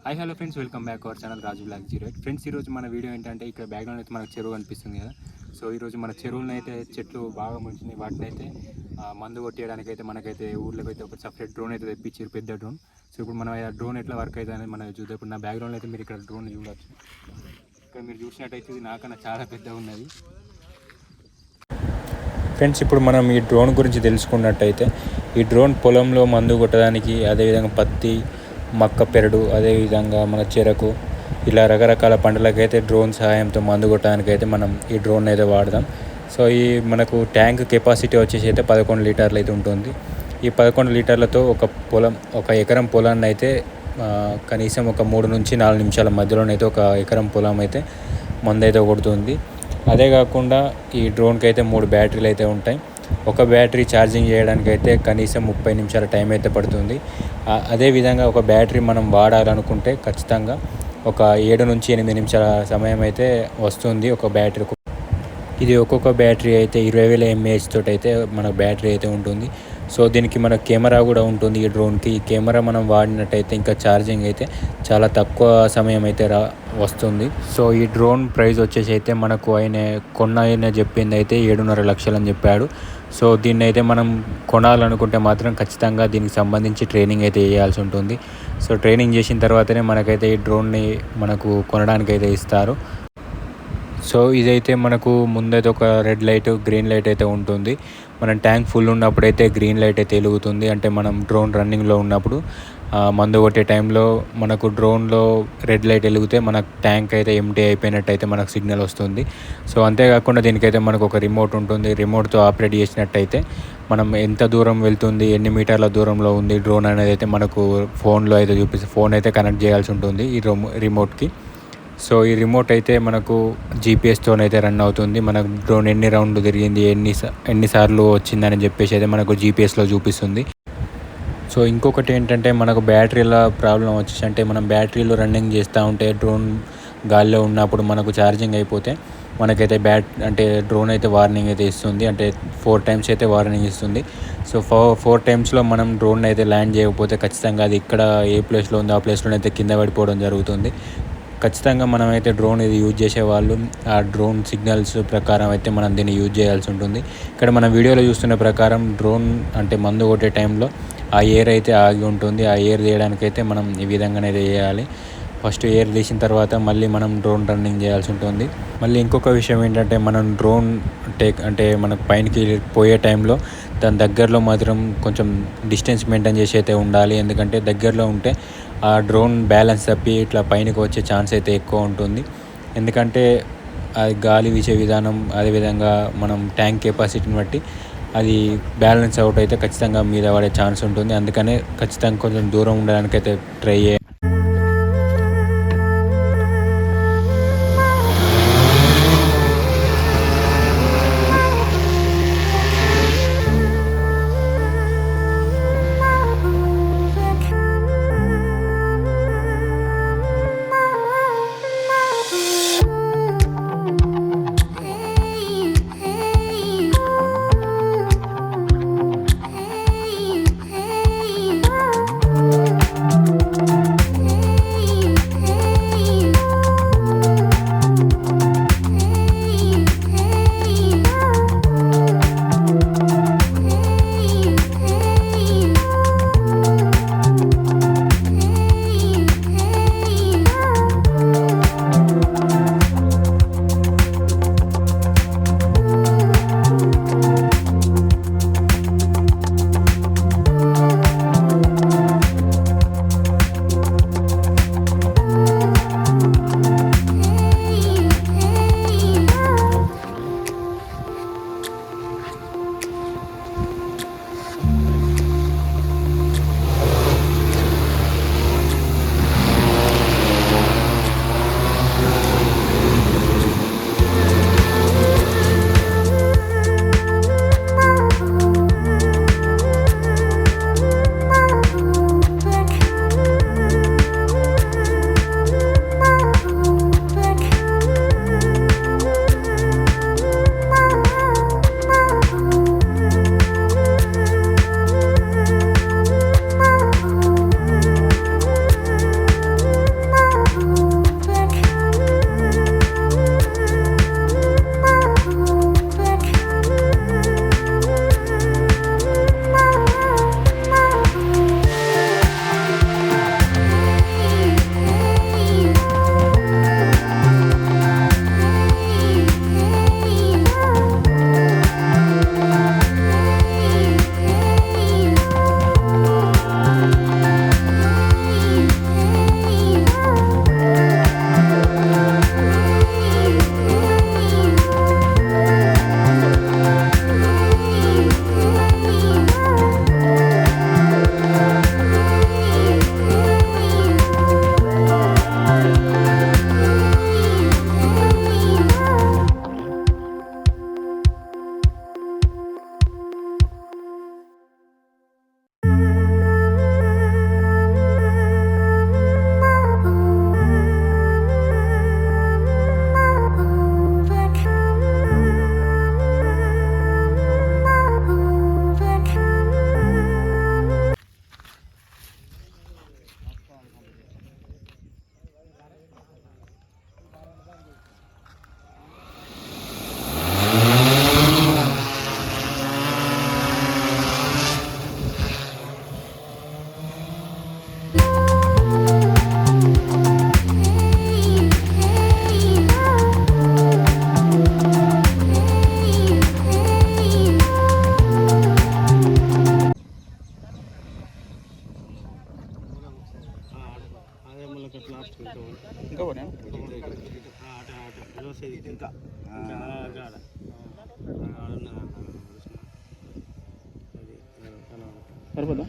Hi hello friends, welcome back our channel Raju block 08. Friends, ఈరోజు మన video ఏంటంటే ఇక్కడ బ్యాక్గ్రౌండ్ అయితే మనకు చెరువు కనిపిస్తుంది కదా. సో ఈరోజు మన చెరువులను అయితే చెట్లు బాగా ముంచినాయి. వాటిని అయితే మందు కొట్టేయడానికి అయితే మనకైతే ఊర్లోకి అయితే ఒక సపరేట్ డ్రోన్ అయితే తెప్పించారు, పెద్ద డ్రోన్. సో ఇప్పుడు మనం ఆ డ్రోన్ ఎట్లా వర్క్ అవుతుంది అనేది మనం చూద్దాం. ఇప్పుడు నా బ్యాక్గ్రౌండ్లో అయితే మీరు ఇక్కడ డ్రోన్ చూడవచ్చు. ఇక్కడ మీరు చూసినట్టయితే ఇది నాకన్నా చాలా పెద్దగా ఉన్నది. ఫ్రెండ్స్, ఇప్పుడు మనం ఈ డ్రోన్ గురించి తెలుసుకున్నట్టయితే ఈ డ్రోన్ పొలంలో మందు కొట్టడానికి, అదేవిధంగా పత్తి, మక్క పెరడు, అదేవిధంగా మన చెరకు, ఇలా రకరకాల పంటలకైతే డ్రోన్ సహాయంతో మందు కొట్టడానికి అయితే మనం ఈ డ్రోన్ అయితే వాడదాం. సో ఈ మనకు ట్యాంక్ కెపాసిటీ వచ్చేసి అయితే 11 లీటర్లు అయితే ఉంటుంది. ఈ 11 లీటర్లతో ఒక ఎకరం పొలాన్ని అయితే కనీసం ఒక 3 నుంచి 4 నిమిషాల మధ్యలోనైతే ఒక ఎకరం పొలం అయితే మందు అయితే కొడుతుంది. అదే కాకుండా ఈ డ్రోన్కి అయితే 3 బ్యాటరీలు అయితే ఉంటాయి. ఒక బ్యాటరీ ఛార్జింగ్ చేయడానికి అయితే కనీసం 30 నిమిషాల టైం అయితే పడుతుంది. అదేవిధంగా ఒక బ్యాటరీ మనం వాడాలనుకుంటే ఖచ్చితంగా ఒక 7 నుంచి 8 నిమిషాల సమయం అయితే వస్తుంది ఒక బ్యాటరీ. ఇది ఒక్కొక్క బ్యాటరీ అయితే 20,000 mAh తోటి అయితే మన బ్యాటరీ అయితే ఉంటుంది. సో దీనికి మన కెమెరా కూడా ఉంటుంది. ఈ డ్రోన్కి ఈ కెమెరా మనం వాడినట్టయితే ఇంకా ఛార్జింగ్ అయితే చాలా తక్కువ సమయం అయితే వస్తుంది. సో ఈ డ్రోన్ ప్రైస్ వచ్చేసి అయితే మనకు ఆయన చెప్పింది అయితే 7.5 లక్షలు అని చెప్పాడు. సో దీన్ని అయితే మనం కొనాలనుకుంటే మాత్రం ఖచ్చితంగా దీనికి సంబంధించి ట్రైనింగ్ అయితే చేయాల్సి ఉంటుంది. సో ట్రైనింగ్ చేసిన తర్వాతనే మనకైతే ఈ డ్రోన్ని మనకు కొనడానికి అయితే ఇస్తారు. సో ఇదైతే మనకు ముందైతే ఒక రెడ్ లైట్, గ్రీన్ లైట్ అయితే ఉంటుంది. మనం ట్యాంక్ ఫుల్ ఉన్నప్పుడు అయితే గ్రీన్ లైట్ అయితే వెలుగుతుంది. అంటే మనం డ్రోన్ రన్నింగ్లో ఉన్నప్పుడు మందు కొట్టే టైంలో మనకు డ్రోన్లో రెడ్ లైట్ వెలిగితే మన ట్యాంక్ అయితే ఎంటీ అయిపోయినట్టు అయితే మనకు సిగ్నల్ వస్తుంది. సో అంతేకాకుండా దీనికైతే మనకు ఒక రిమోట్ ఉంటుంది. రిమోట్తో ఆపరేట్ చేసినట్టయితే మనం ఎంత దూరం వెళ్తుంది, ఎన్ని మీటర్ల దూరంలో ఉంది డ్రోన్ అనేది అయితే మనకు ఫోన్లో అయితే చూపిస్తుంది. ఫోన్ అయితే కనెక్ట్ చేయాల్సి ఉంటుంది ఈ రిమోట్కి. సో ఈ రిమోట్ అయితే మనకు జీపీఎస్తోనైతే రన్ అవుతుంది. మనకు డ్రోన్ ఎన్ని రౌండ్లు తిరిగింది, ఎన్నిసార్లు వచ్చిందని చెప్పేసి అయితే మనకు జీపీఎస్లో చూపిస్తుంది. సో ఇంకొకటి ఏంటంటే మనకు బ్యాటరీల ప్రాబ్లం వచ్చేసి, అంటే మనం బ్యాటరీలు రన్నింగ్ చేస్తూ ఉంటే డ్రోన్ గాల్లో ఉన్నప్పుడు మనకు ఛార్జింగ్ అయిపోతే మనకైతే డ్రోన్ అయితే వార్నింగ్ అయితే ఇస్తుంది. అంటే 4 టైమ్స్ అయితే వార్నింగ్ ఇస్తుంది. సో 4 టైమ్స్లో మనం డ్రోన్ అయితే ల్యాండ్ చేయకపోతే ఖచ్చితంగా అది ఇక్కడ ఏ ప్లేస్లో ఉందో ఆ ప్లేస్లోనైతే కింద పడిపోవడం జరుగుతుంది. ఖచ్చితంగా మనమైతే డ్రోన్ ఇది యూజ్ చేసేవాళ్ళు ఆ డ్రోన్ సిగ్నల్స్ ప్రకారం అయితే మనం దీన్ని యూజ్ చేయాల్సి ఉంటుంది. ఇక్కడ మనం వీడియోలో చూస్తున్న ప్రకారం డ్రోన్ అంటే మందు కొట్టే టైంలో ఆ ఎయిర్ అయితే ఆగి ఉంటుంది. ఆ ఎయిర్ తీయడానికైతే మనం ఈ విధంగానైతే చేయాలి. ఫస్ట్ ఎయిర్ తీసిన తర్వాత మళ్ళీ మనం డ్రోన్ రన్నింగ్ చేయాల్సి ఉంటుంది. మళ్ళీ ఇంకొక విషయం ఏంటంటే మనం డ్రోన్ మనకు పైనకి పోయే టైంలో దాని దగ్గరలో మాత్రం కొంచెం డిస్టెన్స్ మెయింటైన్ చేసి అయితే ఉండాలి. ఎందుకంటే దగ్గరలో ఉంటే ఆ డ్రోన్ బ్యాలెన్స్ తప్పి ఇట్లా పైనకి వచ్చే ఛాన్స్ అయితే ఎక్కువ ఉంటుంది. ఎందుకంటే అది గాలి వీచే విధానం, అదేవిధంగా మనం ట్యాంక్ కెపాసిటీని బట్టి అది బ్యాలెన్స్ అవుట్ అయితే ఖచ్చితంగా మీద పడే ఛాన్స్ ఉంటుంది. అందుకనే ఖచ్చితంగా కొంచెం దూరం ఉండడానికైతే ట్రై చేయాలి. ఇంకా పోనీ ఇంకా సరిపోదా?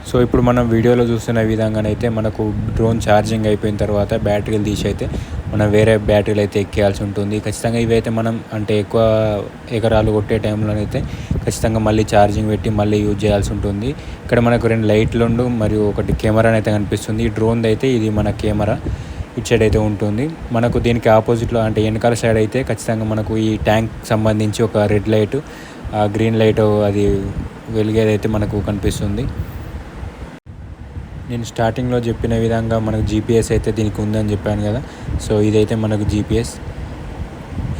సో ఇప్పుడు మనం వీడియోలో చూస్తున్న విధంగానైతే మనకు డ్రోన్ ఛార్జింగ్ అయిపోయిన తర్వాత బ్యాటరీలు తీసి అయితే మనం వేరే బ్యాటరీలు అయితే ఎక్కేయాల్సి ఉంటుంది. ఖచ్చితంగా ఇవైతే మనం అంటే ఎక్కువ ఎకరాలు కొట్టే టైంలోనైతే ఖచ్చితంగా మళ్ళీ ఛార్జింగ్ పెట్టి మళ్ళీ యూజ్ చేయాల్సి ఉంటుంది. ఇక్కడ మనకు 2 లైట్లు మరియు ఒకటి కెమెరా అయితే కనిపిస్తుంది. ఈ డ్రోన్ అయితే ఇది మన కెమెరా ఇటు సైడ్ అయితే ఉంటుంది. మనకు దీనికి ఆపోజిట్లో అంటే వెనకాల సైడ్ అయితే ఖచ్చితంగా మనకు ఈ ట్యాంక్ సంబంధించి ఒక రెడ్ లైట్, గ్రీన్ లైట్ అది వెలిగేదైతే మనకు కనిపిస్తుంది. నేను స్టార్టింగ్లో చెప్పిన విధంగా మనకు జీపీఎస్ అయితే దీనికి ఉందని చెప్పాను కదా. సో ఇదైతే మనకు జీపీఎస్.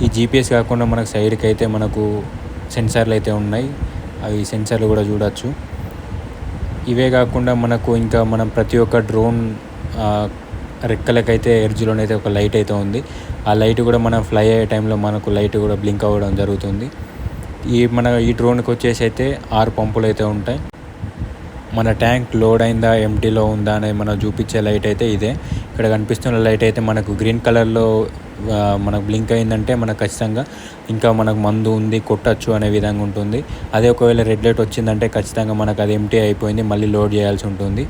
ఈ జీపీఎస్ కాకుండా మనకు సైడ్కి అయితే మనకు సెన్సార్లు అయితే ఉన్నాయి. అవి సెన్సార్లు కూడా చూడొచ్చు. ఇవే కాకుండా మనకు ఇంకా మనం ప్రతి ఒక్క డ్రోన్ రెక్కలకైతే ఎడ్జ్లోనైతే ఒక లైట్ అయితే ఉంది. ఆ లైట్ కూడా మనం ఫ్లై అయ్యే టైంలో మనకు లైట్ కూడా బ్లింక్ అవ్వడం జరుగుతుంది. ఈ డ్రోన్కి వచ్చేసి అయితే 6 పంపులు అయితే ఉంటాయి. మన ట్యాంక్ లోడ్ అయిందా ఎంటీలో ఉందా అనేది మనం చూపించే లైట్ అయితే ఇదే. ఇక్కడ కనిపిస్తున్న లైట్ అయితే మనకు గ్రీన్ కలర్లో మనకు బ్లింక్ అయిందంటే మనకు ఖచ్చితంగా ఇంకా మనకు మందు ఉంది కొట్టచ్చు అనే విధంగా ఉంటుంది. అదే ఒకవేళ రెడ్ లైట్ వచ్చిందంటే ఖచ్చితంగా మనకు అది ఎంటీ అయిపోయింది, మళ్ళీ లోడ్ చేయాల్సి ఉంటుంది.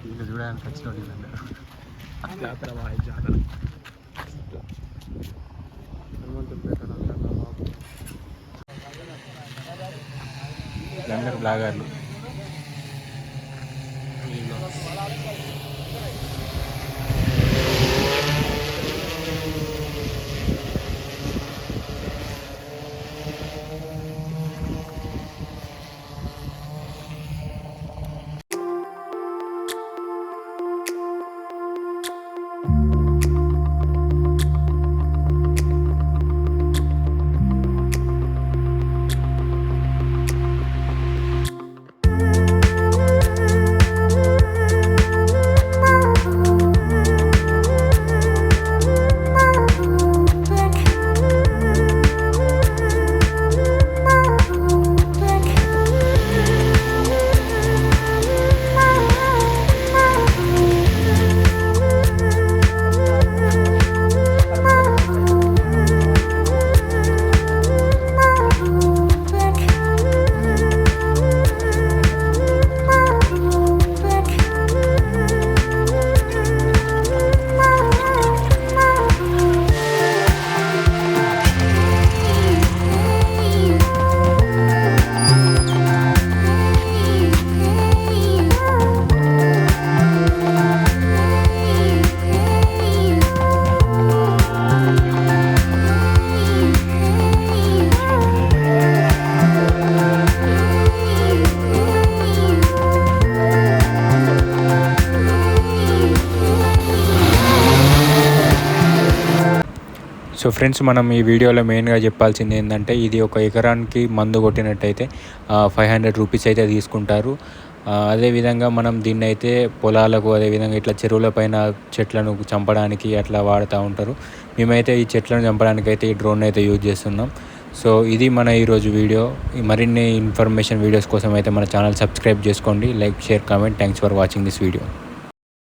వీళ్ళు చూడడానికి వచ్చిన జాతర జాతర అందరు బ్లాగర్లు. సో ఫ్రెండ్స్, మనం ఈ వీడియోలో మెయిన్గా చెప్పాల్సింది ఏంటంటే, ఇది ఒక ఎకరానికి మందు కొట్టినట్టయితే 500 రూపీస్ అయితే తీసుకుంటారు. అదేవిధంగా మనం దీన్ని అయితే పొలాలకు, అదేవిధంగా ఇట్లా చెరువుల పైన చెట్లను చంపడానికి అట్లా వాడుతూ ఉంటారు. మేమైతే ఈ చెట్లను చంపడానికి అయితే ఈ డ్రోన్ అయితే యూజ్ చేస్తున్నాం. సో ఇది మన ఈరోజు వీడియో. మరిన్ని ఇన్ఫర్మేషన్ వీడియోస్ కోసం అయితే మన ఛానల్ సబ్స్క్రైబ్ చేసుకోండి. Like, share, comment. Thanks for watching this video.